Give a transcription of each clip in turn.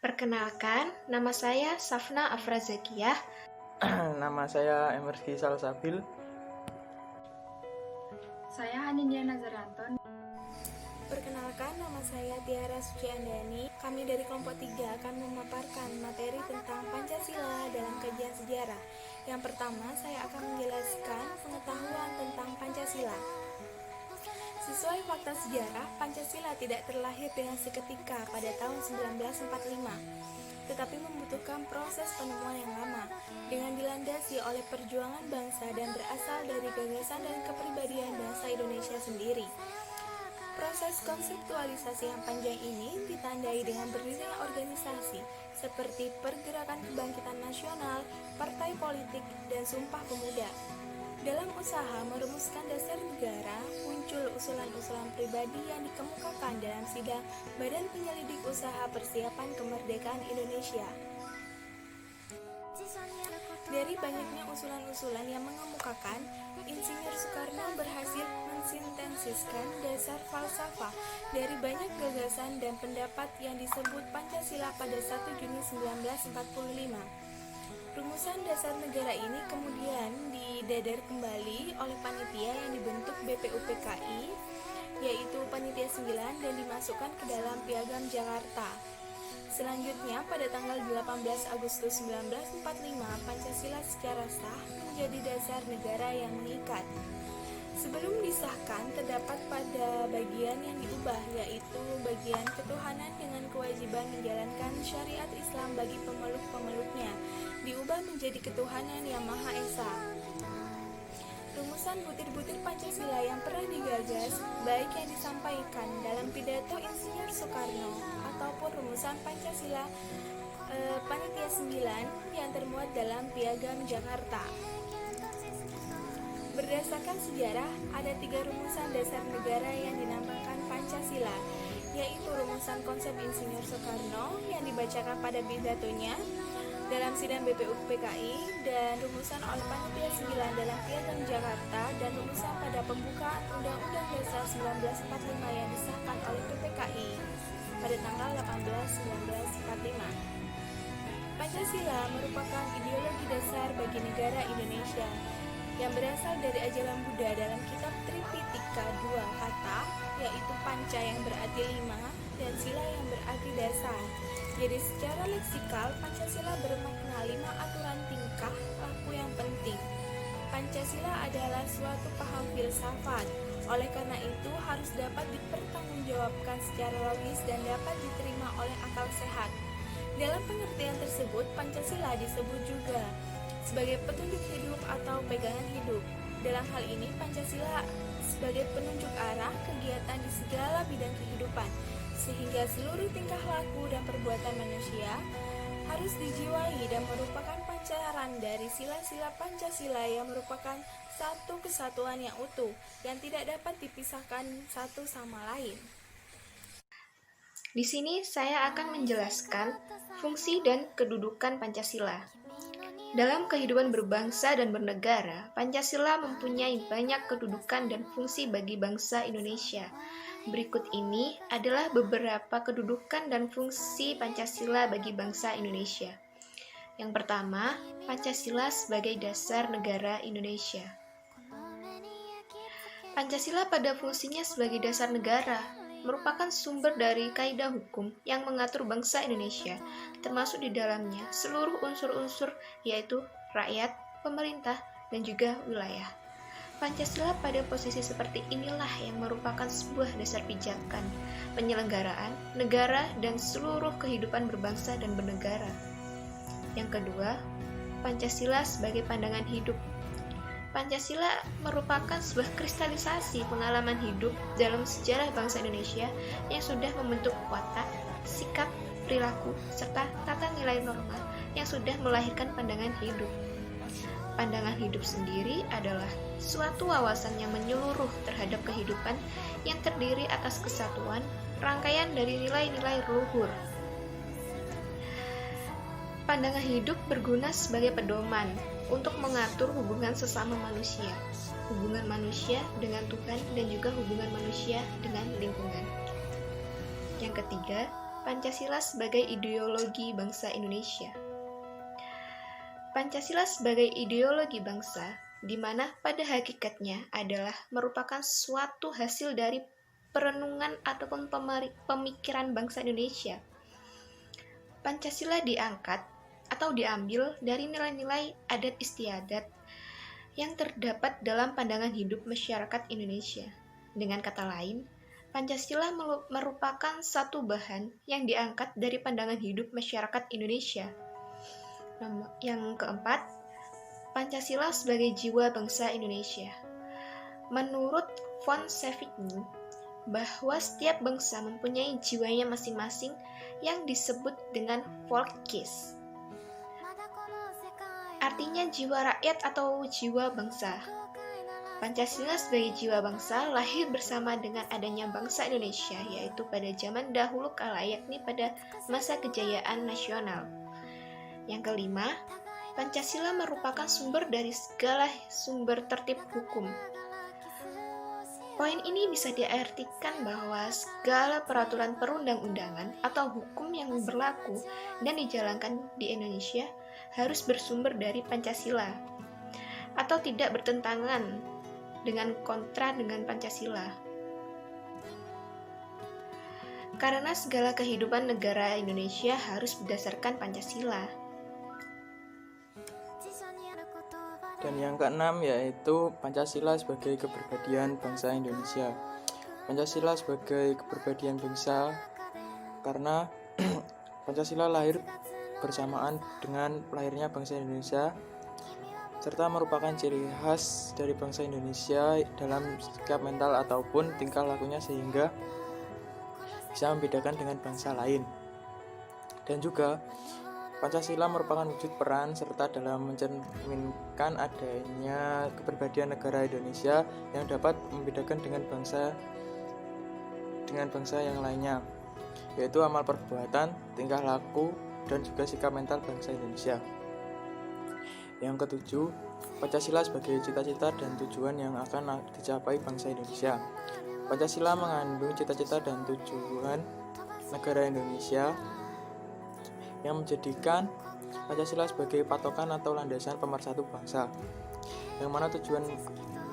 Perkenalkan, nama saya Safna Afrazakiyah. Nama saya Emergi Salsabil. Saya Hanindya Nazarianto. Perkenalkan, nama saya Tiara Suciandani. Kami dari kelompok 3 akan memaparkan materi tentang Pancasila dalam kajian sejarah. Yang pertama, saya akan menjelaskan pengetahuan tentang Pancasila. Sesuai fakta sejarah, Pancasila tidak terlahir dengan seketika pada tahun 1945, tetapi membutuhkan proses penemuan yang lama, dengan dilandasi oleh perjuangan bangsa dan berasal dari gagasan dan kepribadian bangsa Indonesia sendiri. Proses konseptualisasi yang panjang ini ditandai dengan berdirinya organisasi seperti Pergerakan Kebangkitan Nasional, Partai Politik, dan Sumpah Pemuda. Dalam usaha merumuskan dasar negara, muncul usulan-usulan pribadi yang dikemukakan dalam sidang Badan Penyelidik Usaha Persiapan Kemerdekaan Indonesia. Dari banyaknya usulan-usulan yang mengemukakan, Insinyur Soekarno berhasil mensintesiskan dasar falsafah dari banyak gagasan dan pendapat yang disebut Pancasila pada 1 Juni 1945. Rumusan dasar negara ini kemudian didedar kembali oleh panitia yang dibentuk BPUPKI, yaitu Panitia 9, dan dimasukkan ke dalam Piagam Jakarta. Selanjutnya, pada tanggal 18 Agustus 1945, Pancasila secara sah menjadi dasar negara yang mengikat. Sebelum disahkan, terdapat pada bagian yang diubah, yaitu bagian ketuhanan dengan kewajiban menjalankan syariat Islam bagi pemeluk-pemeluknya, diubah menjadi ketuhanan yang Maha Esa. Rumusan butir-butir Pancasila yang pernah digagas, baik yang disampaikan dalam pidato Insinyur Soekarno ataupun rumusan Pancasila Panitia 9 yang termuat dalam Piagam Jakarta. Berdasarkan sejarah, ada 3 rumusan dasar negara yang dinamakan Pancasila, yaitu rumusan konsep Insinyur Soekarno yang dibacakan pada pidatonya dalam sidang BPUPKI, dan rumusan oleh Panitia 9 dalam Piagam Jakarta, dan rumusan pada pembukaan Undang-Undang Dasar 1945 yang disahkan oleh PPKI pada tanggal 18/1945. Pancasila merupakan ideologi dasar bagi negara Indonesia yang berasal dari ajaran Buddha dalam kitab Tripitaka 2 kata, yaitu panca yang berarti 5 dan sila yang berarti dasar. Jadi secara leksikal, Pancasila bermakna 5 aturan tingkah laku yang penting. Pancasila adalah suatu paham filsafat, oleh karena itu harus dapat dipertanggungjawabkan secara logis dan dapat diterima oleh akal sehat. Dalam pengertian tersebut, Pancasila disebut juga sebagai petunjuk hidup atau pegangan hidup. Dalam hal ini, Pancasila sebagai penunjuk arah kegiatan di segala bidang kehidupan, sehingga seluruh tingkah laku dan perbuatan manusia harus dijiwai dan merupakan pancaran dari sila-sila Pancasila yang merupakan satu kesatuan yang utuh, yang tidak dapat dipisahkan satu sama lain. Di sini saya akan menjelaskan fungsi dan kedudukan Pancasila. Dalam kehidupan berbangsa dan bernegara, Pancasila mempunyai banyak kedudukan dan fungsi bagi bangsa Indonesia. Berikut ini adalah beberapa kedudukan dan fungsi Pancasila bagi bangsa Indonesia. Yang pertama, Pancasila sebagai dasar negara Indonesia. Pancasila pada fungsinya sebagai dasar negara merupakan sumber dari kaidah hukum yang mengatur bangsa Indonesia, termasuk di dalamnya seluruh unsur-unsur, yaitu rakyat, pemerintah, dan juga wilayah. Pancasila pada posisi seperti inilah yang merupakan sebuah dasar pijakan penyelenggaraan negara dan seluruh kehidupan berbangsa dan bernegara. Yang kedua, Pancasila sebagai pandangan hidup. Pancasila merupakan sebuah kristalisasi pengalaman hidup dalam sejarah bangsa Indonesia yang sudah membentuk watak, sikap, perilaku, serta tata nilai norma yang sudah melahirkan pandangan hidup. Pandangan hidup sendiri adalah suatu wawasan yang menyeluruh terhadap kehidupan yang terdiri atas kesatuan, rangkaian dari nilai-nilai luhur. Pandangan hidup berguna sebagai pedoman untuk mengatur hubungan sesama manusia, hubungan manusia dengan Tuhan, dan juga hubungan manusia dengan lingkungan. Yang ketiga, Pancasila sebagai ideologi bangsa Indonesia. Pancasila sebagai ideologi bangsa, di mana pada hakikatnya adalah merupakan suatu hasil dari perenungan ataupun pemikiran bangsa Indonesia. Pancasila diangkat atau diambil dari nilai-nilai adat istiadat yang terdapat dalam pandangan hidup masyarakat Indonesia. Dengan kata lain, Pancasila merupakan satu bahan yang diangkat dari pandangan hidup masyarakat Indonesia. Yang keempat, Pancasila sebagai jiwa bangsa Indonesia. Menurut von Savigny, bahwa setiap bangsa mempunyai jiwanya masing-masing yang disebut dengan Volkes. Artinya jiwa rakyat atau jiwa bangsa. Pancasila sebagai jiwa bangsa lahir bersama dengan adanya bangsa Indonesia, yaitu pada zaman dahulu kala, yakni pada masa kejayaan nasional. Yang kelima, Pancasila merupakan sumber dari segala sumber tertib hukum. Poin ini bisa diartikan bahwa segala peraturan perundang-undangan atau hukum yang berlaku dan dijalankan di Indonesia harus bersumber dari Pancasila atau tidak bertentangan dengan kontra dengan Pancasila. Karena segala kehidupan negara Indonesia harus berdasarkan Pancasila. Dan yang keenam yaitu Pancasila sebagai kepribadian bangsa Indonesia. Pancasila sebagai kepribadian bangsa karena Pancasila lahir bersamaan dengan lahirnya bangsa Indonesia, serta merupakan ciri khas dari bangsa Indonesia dalam sikap mental ataupun tingkah lakunya sehingga bisa membedakan dengan bangsa lain. Dan juga Pancasila merupakan wujud peran serta dalam mencerminkan adanya kepribadian negara Indonesia yang dapat membedakan dengan bangsa yang lainnya, yaitu amal perbuatan, tingkah laku, dan juga sikap mental bangsa Indonesia. Yang ketujuh, Pancasila sebagai cita-cita dan tujuan yang akan dicapai bangsa Indonesia. Pancasila mengandung cita-cita dan tujuan negara Indonesia yang menjadikan Pancasila sebagai patokan atau landasan pemersatu bangsa, yang mana tujuan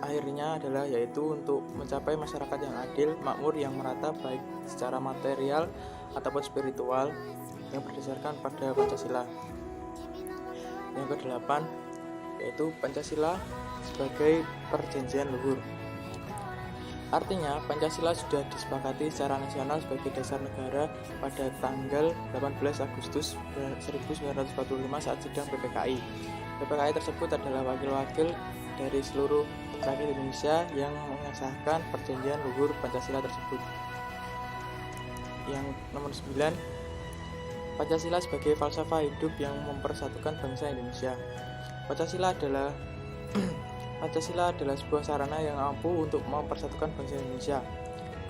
akhirnya adalah yaitu untuk mencapai masyarakat yang adil, makmur, yang merata baik secara material ataupun spiritual yang berdasarkan pada Pancasila. Yang kedelapan yaitu Pancasila sebagai perjanjian luhur. Artinya, Pancasila sudah disepakati secara nasional sebagai dasar negara pada tanggal 18 Agustus 1945 saat sidang PPKI. PPKI tersebut adalah wakil-wakil dari seluruh rakyat Indonesia yang mengesahkan perjanjian luhur Pancasila tersebut. Yang nomor 9, Pancasila sebagai falsafah hidup yang mempersatukan bangsa Indonesia. Pancasila adalah sebuah sarana yang ampuh untuk mempersatukan bangsa Indonesia.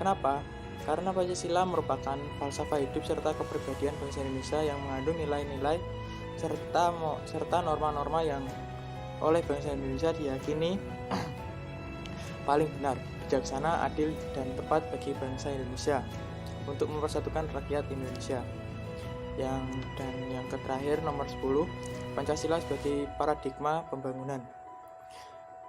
Kenapa? Karena Pancasila merupakan falsafah hidup serta kepribadian bangsa Indonesia yang mengandung nilai-nilai serta norma-norma yang oleh bangsa Indonesia diyakini paling benar, bijaksana, adil, dan tepat bagi bangsa Indonesia untuk mempersatukan rakyat Indonesia. Yang terakhir, nomor 10, Pancasila sebagai paradigma pembangunan.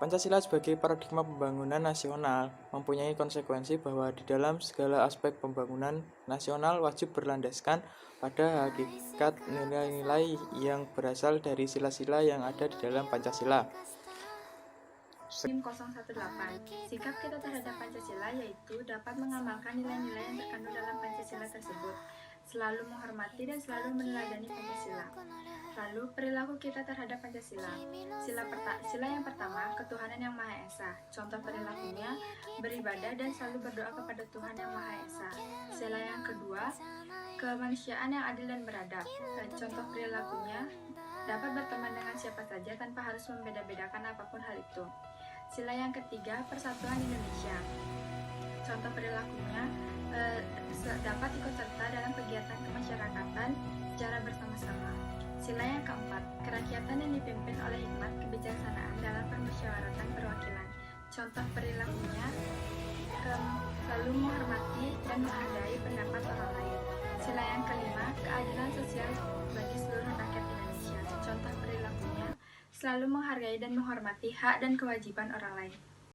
Pancasila sebagai paradigma pembangunan nasional mempunyai konsekuensi bahwa di dalam segala aspek pembangunan nasional wajib berlandaskan pada hakikat nilai-nilai yang berasal dari sila-sila yang ada di dalam Pancasila. SIM 018. Sikap kita terhadap Pancasila yaitu dapat mengamalkan nilai-nilai yang terkandung dalam Pancasila tersebut, selalu menghormati dan selalu meneladani Pancasila. Lalu, perilaku kita terhadap Pancasila. Sila yang pertama, ketuhanan yang Maha Esa. Contoh perilakunya, beribadah dan selalu berdoa kepada Tuhan yang Maha Esa. Sila yang kedua, kemanusiaan yang adil dan beradab. Contoh perilakunya, dapat berteman dengan siapa saja tanpa harus membeda-bedakan apapun hal itu. Sila yang ketiga, persatuan Indonesia. Contoh perilakunya, dapat ikut serta dalam kegiatan kemasyarakatan secara bersama-sama. Sila yang keempat, kerakyatan yang dipimpin oleh hikmat kebijaksanaan dalam permusyawaratan perwakilan. Contoh perilakunya, selalu menghormati dan menghargai pendapat orang lain. Pancasila yang kelima, keadilan sosial bagi seluruh rakyat Indonesia. Contoh perilakunya, selalu menghargai dan menghormati hak dan kewajiban orang lain.